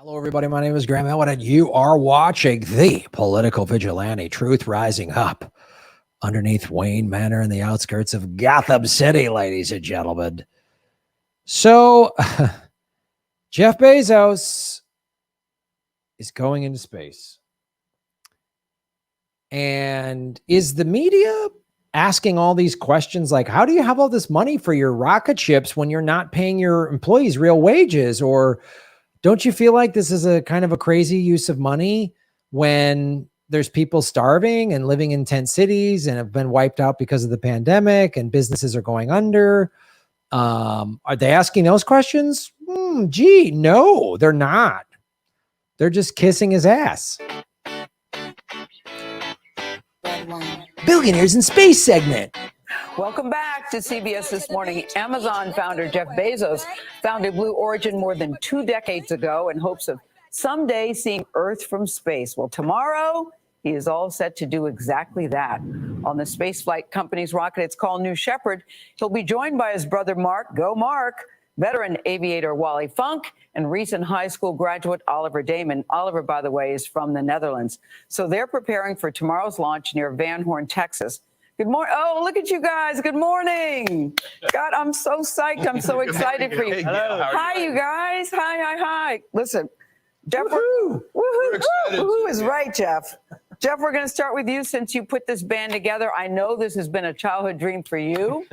Hello, everybody. My name is Graham Elwood, and you are watching the Political Vigilante, Truth Rising Up underneath Wayne Manor in the outskirts of Gotham City, ladies and gentlemen. So, Jeff Bezos is going into space. And is the media asking all these questions like, how do you have all this money for your rocket ships when you're not paying your employees real wages? Or don't you feel like this is a kind of a crazy use of money when there's people starving and living in tent cities and have been wiped out because of the pandemic and businesses are going under? Are they asking those questions? Gee, no, they're not. They're just kissing his ass. Billionaires in Space segment. Welcome back to CBS This Morning. Amazon founder Jeff Bezos founded Blue Origin more than 2 decades ago in hopes of someday seeing Earth from space. Well, tomorrow, he is all set to do exactly that. On the spaceflight company's rocket, it's called New Shepard. He'll be joined by his brother Mark, go Mark, veteran aviator Wally Funk, and recent high school graduate Oliver Damon. Oliver, by the way, is from the Netherlands. So they're preparing for tomorrow's launch near Van Horn, Texas. Good morning. Oh, look at you guys. Good morning. God, I'm so psyched. I'm so excited for you. Hello. Hi, you guys. Hi. Listen, Jeff, woohoo is right, Jeff. Jeff, we're going to start with you since you put this band together. I know this has been a childhood dream for you.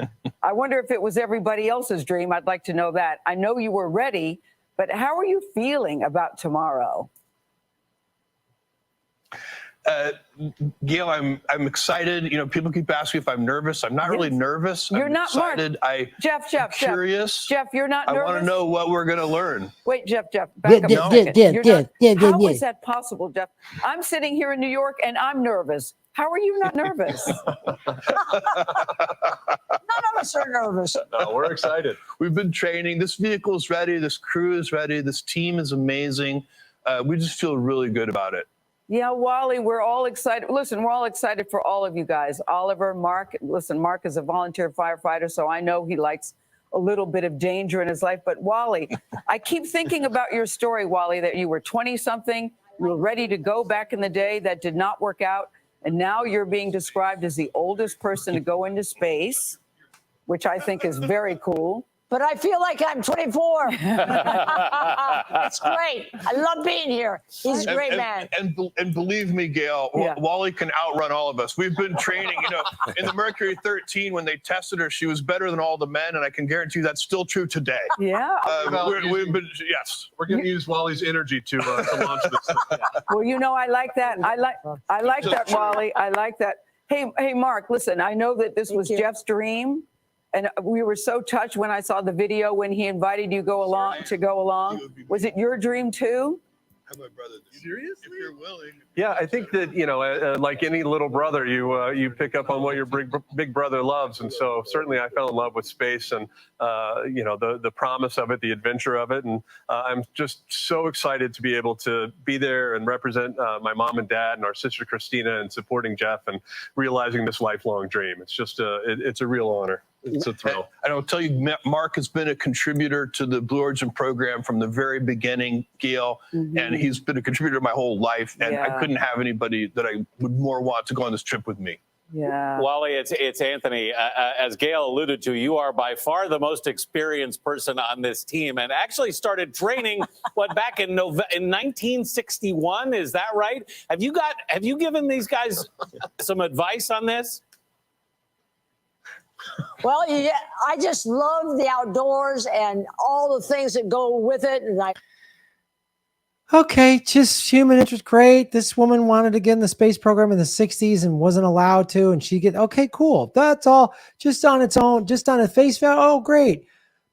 I wonder if it was everybody else's dream. I'd like to know that. I know you were ready, but how are you feeling about tomorrow? Gail, I'm excited. You know, people keep asking if I'm nervous. I'm not really nervous. You're I'm not, excited. Mark. I'm curious. Jeff, you're not nervous? I want to know what we're going to learn. Wait, Jeff, back up a second. How is that possible, Jeff? I'm sitting here in New York and I'm nervous. How are you not nervous? None of us are nervous. No, we're excited. We've been training. This vehicle is ready. This crew is ready. This team is amazing. We just feel really good about it. Yeah, Wally, we're all excited. Listen, we're all excited for all of you guys. Oliver, Mark, listen, Mark is a volunteer firefighter, so I know he likes a little bit of danger in his life. But Wally, I keep thinking about your story, Wally, that you were 20-something, you were ready to go back in the day. That did not work out. And now you're being described as the oldest person to go into space, which I think is very cool. But I feel like I'm 24. It's great. I love being here. He's a great man. And believe me, Gail, Wally can outrun all of us. We've been training, you know, in the Mercury 13, when they tested her, she was better than all the men. And I can guarantee you that's still true today. Yeah. We're going to use Wally's energy to launch this thing. Yeah. Well, you know, I like that. I like that, Wally. I like that. Hey, Mark, listen, I know that this was Jeff's dream. And we were so touched when I saw the video when he invited you to go along. Was it your dream too? Have my brother. Seriously? If you're willing. Yeah, I think that, you know, like any little brother, you pick up on what your big brother loves. And so certainly I fell in love with space and, you know, the promise of it, the adventure of it. And I'm just so excited to be able to be there and represent my mom and dad and our sister Christina and supporting Jeff and realizing this lifelong dream. It's just it's a real honor. It's a thrill. And I'll tell you, Mark has been a contributor to the Blue Origin program from the very beginning, Gail, and he's been a contributor my whole life. And I couldn't have anybody that I would more want to go on this trip with me. Yeah. Wally, it's Anthony. As Gail alluded to, you are by far the most experienced person on this team and actually started training, back in 1961? Is that right? Have you given these guys some advice on this? Well, yeah, I just love the outdoors and all the things that go with it. And Okay, just human interest. Great. This woman wanted to get in the space program in the 60s and wasn't allowed to. And okay, cool. That's all just on its own, just on a face value. Oh, great.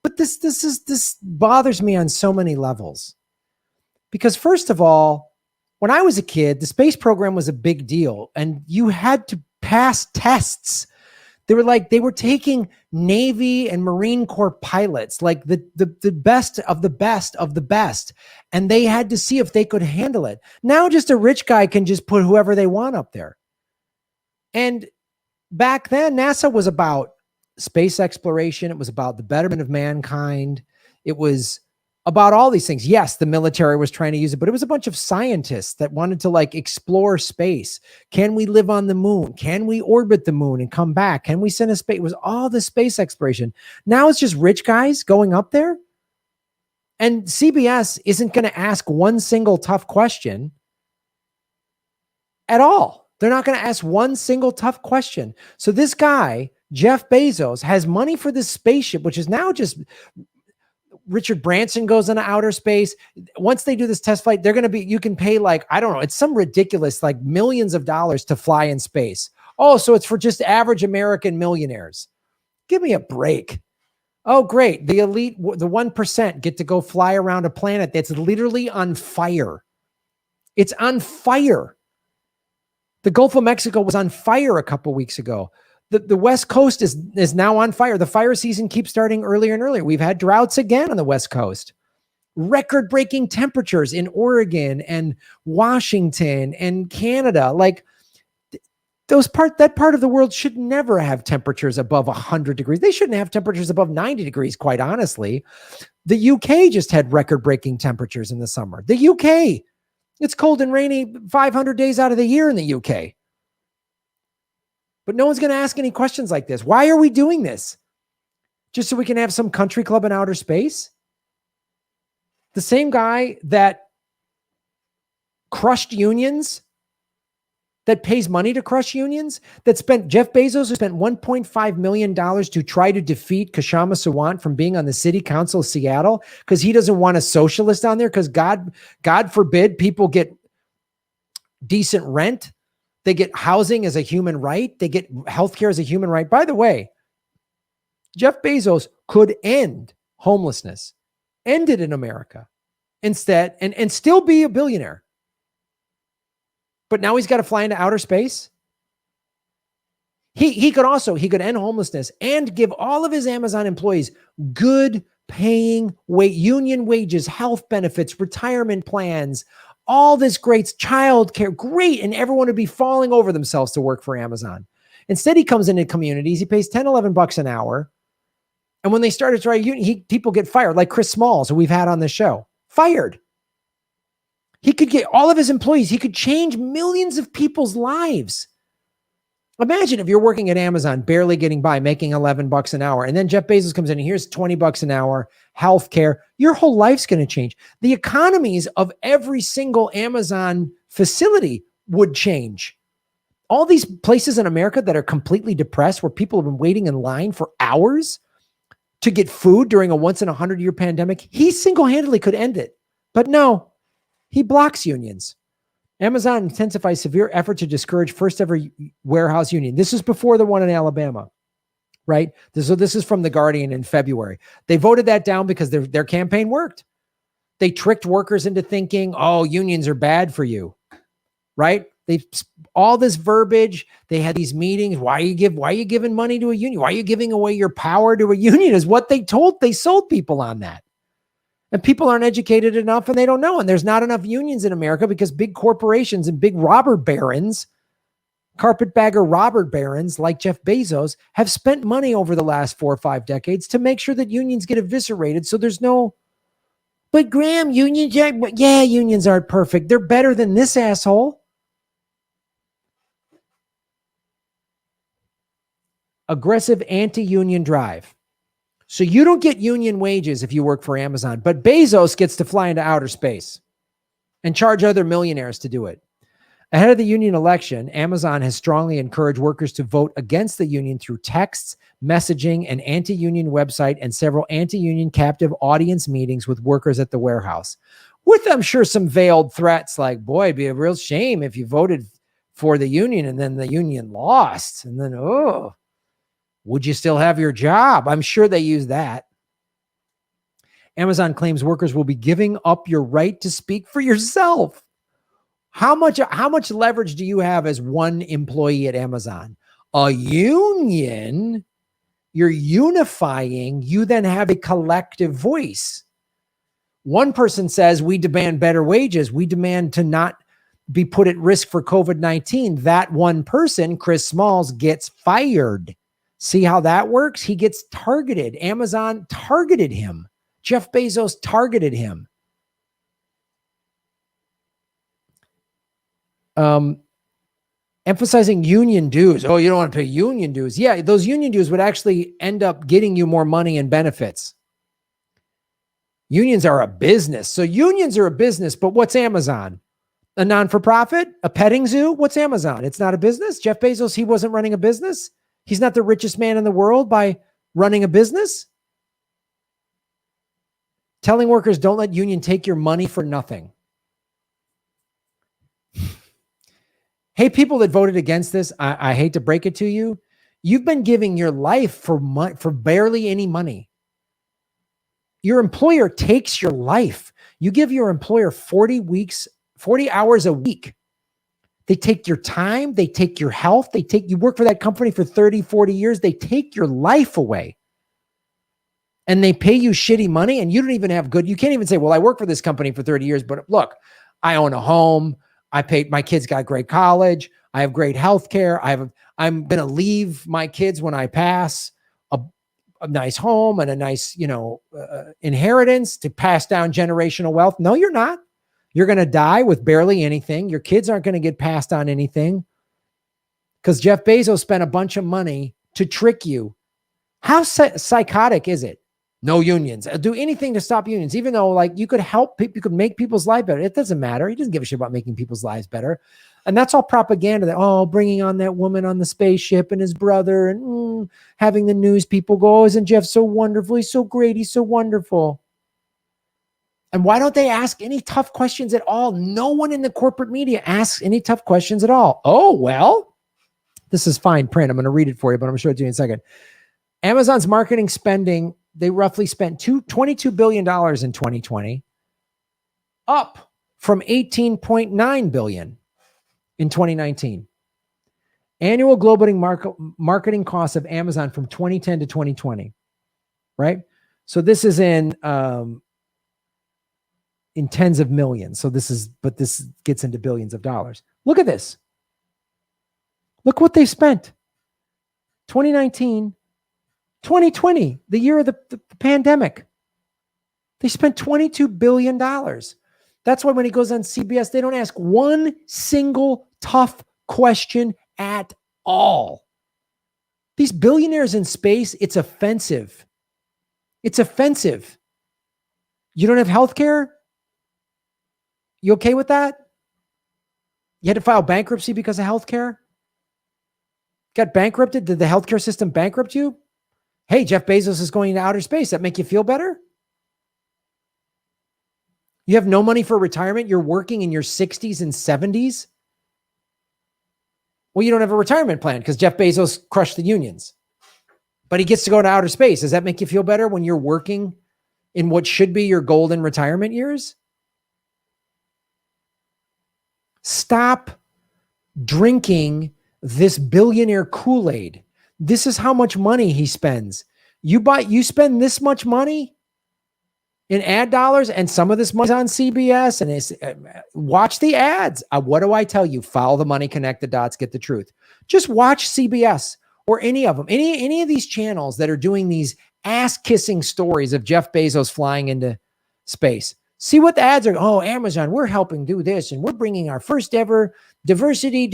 But this bothers me on so many levels. Because first of all, when I was a kid, the space program was a big deal and you had to pass tests. They were taking Navy and Marine Corps pilots, like the best of the best of the best. And they had to see if they could handle it. Now just a rich guy can just put whoever they want up there. And back then, NASA was about space exploration. It was about the betterment of mankind. It was about all these things. Yes, the military was trying to use it, but it was a bunch of scientists that wanted to like explore space. Can we live on the moon? Can we orbit the moon and come back? Can we send a space? It was all the space exploration. Now it's just rich guys going up there. And CBS isn't going to ask one single tough question at all. They're not going to ask one single tough question. So this guy, Jeff Bezos, has money for this spaceship, which is now just Richard Branson goes into outer space. Once they do this test flight, they're going to be, you can pay like, I don't know, it's some ridiculous, like millions of dollars to fly in space. Oh, so it's for just average American millionaires. Give me a break. Oh, great. The elite, the 1% get to go fly around a planet that's literally on fire. It's on fire. The Gulf of Mexico was on fire a couple weeks ago. The West Coast is now on fire. The fire season keeps starting earlier and earlier. We've had droughts again on the West Coast. Record-breaking temperatures in Oregon and Washington and Canada. Like that part of the world should never have temperatures above 100 degrees. They shouldn't have temperatures above 90 degrees, quite honestly. The UK just had record-breaking temperatures in the summer. The UK, it's cold and rainy 500 days out of the year in the UK. But no one's going to ask any questions like this. Why are we doing this? Just so we can have some country club in outer space? The same guy that crushed unions, that pays money to crush unions, Jeff Bezos who spent $1.5 million to try to defeat Kshama Sawant from being on the city council of Seattle because he doesn't want a socialist on there because God forbid people get decent rent. They get housing as a human right. They get healthcare as a human right. By the way, Jeff Bezos could end homelessness, end it in America instead, and still be a billionaire. But now he's got to fly into outer space. He could end homelessness and give all of his Amazon employees good paying union wages, health benefits, retirement plans, all this great childcare, great, and everyone would be falling over themselves to work for Amazon. Instead, he comes into communities, he pays 10, 11 bucks an hour. And when they started to try union, people get fired, like Chris Smalls, who we've had on this show, fired. He could get all of his employees, he could change millions of people's lives. Imagine if you're working at Amazon, barely getting by, making 11 bucks an hour. And then Jeff Bezos comes in and here's 20 bucks an hour, healthcare. Your whole life's going to change. The economies of every single Amazon facility would change. All these places in America that are completely depressed, where people have been waiting in line for hours to get food during a once in 100-year pandemic, he single-handedly could end it. But no, he blocks unions. Amazon intensifies severe effort to discourage first ever warehouse union. This is before the one in Alabama, right? This is from The Guardian in February. They voted that down because their campaign worked. They tricked workers into thinking, oh, unions are bad for you, right? All this verbiage. They had these meetings. Why are you giving money to a union? Why are you giving away your power to a union? Is what they sold people on that. And people aren't educated enough and they don't know. And there's not enough unions in America because big corporations and big robber barons, carpetbagger robber barons like Jeff Bezos, have spent money over the last 4 or 5 decades to make sure that unions get eviscerated. So there's no, but Graham, unions aren't perfect. They're better than this asshole. Aggressive anti-union drive. So you don't get union wages if you work for Amazon, but Bezos gets to fly into outer space and charge other millionaires to do it. Ahead of the union election, Amazon has strongly encouraged workers to vote against the union through texts, messaging, an anti-union website, and several anti-union captive audience meetings with workers at the warehouse. With, I'm sure, some veiled threats like, boy, it'd be a real shame if you voted for the union and then the union lost. And then, oh, would you still have your job? I'm sure they use that. Amazon claims workers will be giving up your right to speak for yourself. How much leverage do you have as one employee at Amazon? A union, you're unifying, you then have a collective voice. One person says, we demand better wages. We demand to not be put at risk for COVID-19. That one person, Chris Smalls, gets fired. See how that works? He gets targeted. Amazon targeted him Jeff Bezos targeted him. Emphasizing union dues. Oh, you don't want to pay union dues. Yeah, those union dues would actually end up getting you more money and benefits. Unions are a business. So unions are a business, but what's Amazon? A non-for-profit? A petting zoo? What's Amazon? It's not a business. Jeff Bezos, he wasn't running a business. He's not the richest man in the world by running a business. Telling workers, don't let union take your money for nothing. Hey, people that voted against this, I hate to break it to you. You've been giving your life for barely any money. Your employer takes your life. You give your employer 40 hours a week. They take your time. They take your health. You work for that company for 30, 40 years. They take your life away. And they pay you shitty money, and you don't even have you can't even say, well, I work for this company for 30 years, but look, I own a home. My kids got great college. I have great health care. I'm going to leave my kids when I pass a nice home and a nice, inheritance to pass down generational wealth. No, you're not. You're going to die with barely anything. Your kids aren't going to get passed on anything because Jeff Bezos spent a bunch of money to trick you. How psychotic is it? No unions. Do anything to stop unions, even though you could help people, you could make people's lives better. It doesn't matter. He doesn't give a shit about making people's lives better. And that's all propaganda that, bringing on that woman on the spaceship and his brother and having the news people go, oh, isn't Jeff so wonderful? He's so great. He's so wonderful. And why don't they ask any tough questions at all? No one in the corporate media asks any tough questions at all. Oh, well, this is fine print. I'm going to read it for you, but I'm going to show it to you in a second. Amazon's marketing spending, they roughly spent $22 billion in 2020, up from $18.9 billion in 2019. Annual global marketing costs of Amazon from 2010 to 2020, right? So this is in tens of millions. But this gets into billions of dollars. Look at this. Look what they spent. 2019, 2020, the year of the pandemic. They spent $22 billion. That's why when he goes on CBS, they don't ask one single tough question at all. These billionaires in space, it's offensive. It's offensive. You don't have health care? You okay with that? You had to file bankruptcy because of health care? Got bankrupted? Did the healthcare system bankrupt you? Hey, Jeff Bezos is going to outer space. That make you feel better? You have no money for retirement. You're working in your 60s and 70s. Well, you don't have a retirement plan because Jeff Bezos crushed the unions. But he gets to go to outer space. Does that make you feel better when you're working in what should be your golden retirement years? Stop drinking this billionaire Kool-Aid. This is how much money he spends. You spend this much money in ad dollars, and some of this money's on CBS, and it's watch the ads. What do I tell you? Follow the money, connect the dots, get the truth. Just watch CBS or any of them, any of these channels that are doing these ass-kissing stories of Jeff Bezos flying into space. See what the ads are. Oh, Amazon, we're helping do this, and we're bringing our first ever diversity,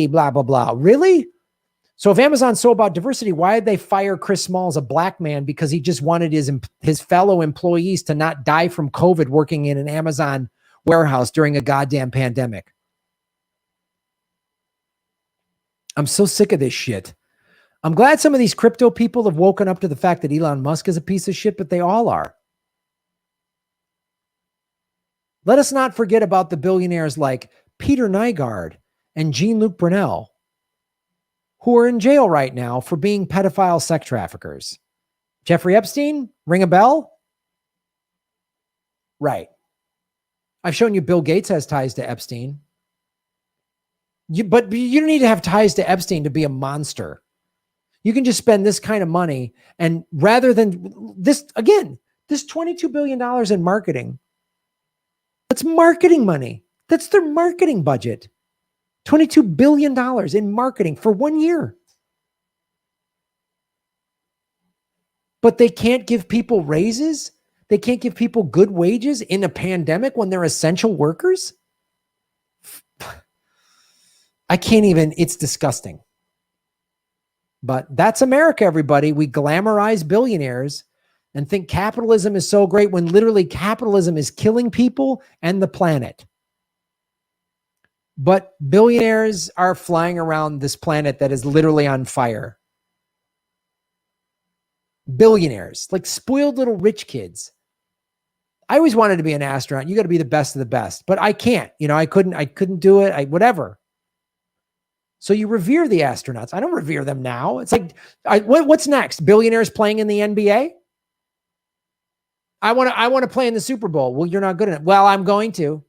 blah, blah, blah. Really? So if Amazon's so about diversity, why did they fire Chris Smalls, a black man, because he just wanted his fellow employees to not die from COVID working in an Amazon warehouse during a goddamn pandemic? I'm so sick of this shit. I'm glad some of these crypto people have woken up to the fact that Elon Musk is a piece of shit, but they all are. Let us not forget about the billionaires like Peter Nygaard and Jean-Luc Brunel, who are in jail right now for being pedophile sex traffickers. Jeffrey Epstein, ring a bell? Right. I've shown you Bill Gates has ties to Epstein. But you don't need to have ties to Epstein to be a monster. You can just spend this kind of money, and rather than this, again, this $22 billion in marketing, that's marketing money. That's their marketing budget. $22 billion in marketing for 1 year. But they can't give people raises They can't give people good wages in a pandemic when they're essential workers. I can't even, it's disgusting. But that's America, everybody. We glamorize billionaires and think capitalism is so great when literally capitalism is killing people and the planet. But billionaires are flying around this planet that is literally on fire. Billionaires, like spoiled little rich kids. I always wanted to be an astronaut. You got to be the best of the best, but I can't. I couldn't do it. Whatever. So you revere the astronauts. I don't revere them now. It's like, what's next? Billionaires playing in the NBA? I want to play in the Super Bowl. Well, you're not good at it. Well, I'm going to.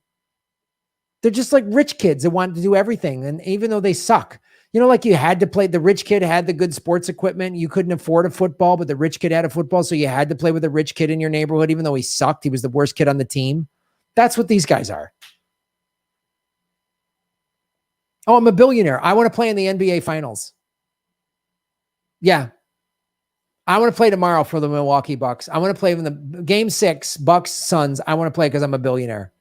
They're just like rich kids that want to do everything. And even though they suck, like you had to play, the rich kid had the good sports equipment. You couldn't afford a football, but the rich kid had a football. So you had to play with a rich kid in your neighborhood, even though he sucked. He was the worst kid on the team. That's what these guys are. Oh, I'm a billionaire. I want to play in the NBA finals. Yeah. I want to play tomorrow for the Milwaukee Bucks. I want to play in the game 6, Bucks Suns. I want to play because I'm a billionaire.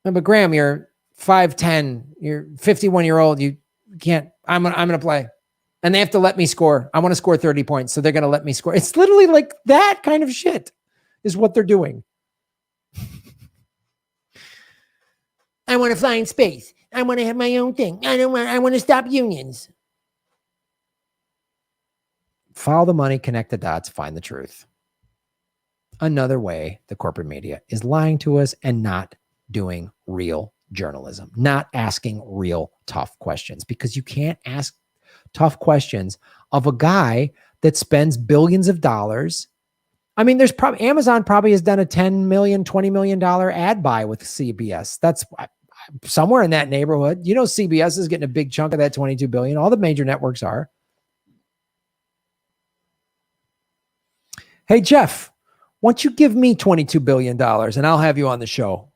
But Graham, you're 5'10", you're 51-year-old. You can't, I'm going to play. And they have to let me score. I want to score 30 points. So they're going to let me score. It's literally like that kind of shit is what they're doing. I want to fly in space. I want to have my own thing. I want to stop unions. Follow the money, connect the dots, find the truth. Another way the corporate media is lying to us and not doing real journalism, not asking real tough questions, because you can't ask tough questions of a guy that spends billions of dollars. I mean, Amazon probably has done a $10 million, $20 million ad buy with CBS. That's somewhere in that neighborhood. CBS is getting a big chunk of that 22 billion. All the major networks are. Hey, Jeff, why don't you give me $22 billion and I'll have you on the show?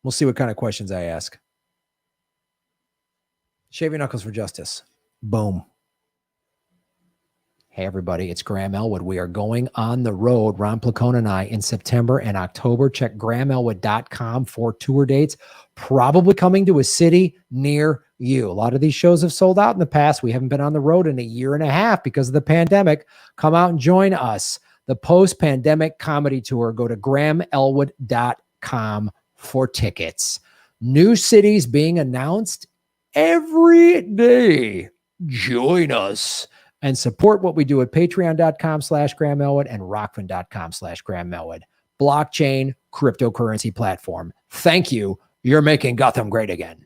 We'll see what kind of questions I ask. Shave your knuckles for justice. Boom. Hey, everybody, it's Graham Elwood. We are going on the road, Ron Placone and I, in September and October. Check GrahamElwood.com for tour dates, probably coming to a city near you. A lot of these shows have sold out in the past. We haven't been on the road in a year and a half because of the pandemic. Come out and join us. The post-pandemic comedy tour. Go to GrahamElwood.com for tickets. New cities being announced every day. Join us and support what we do at patreon.com/Graham Elwood and rockfin.com/Graham Elwood. Blockchain cryptocurrency platform. Thank you. You're making Gotham great again.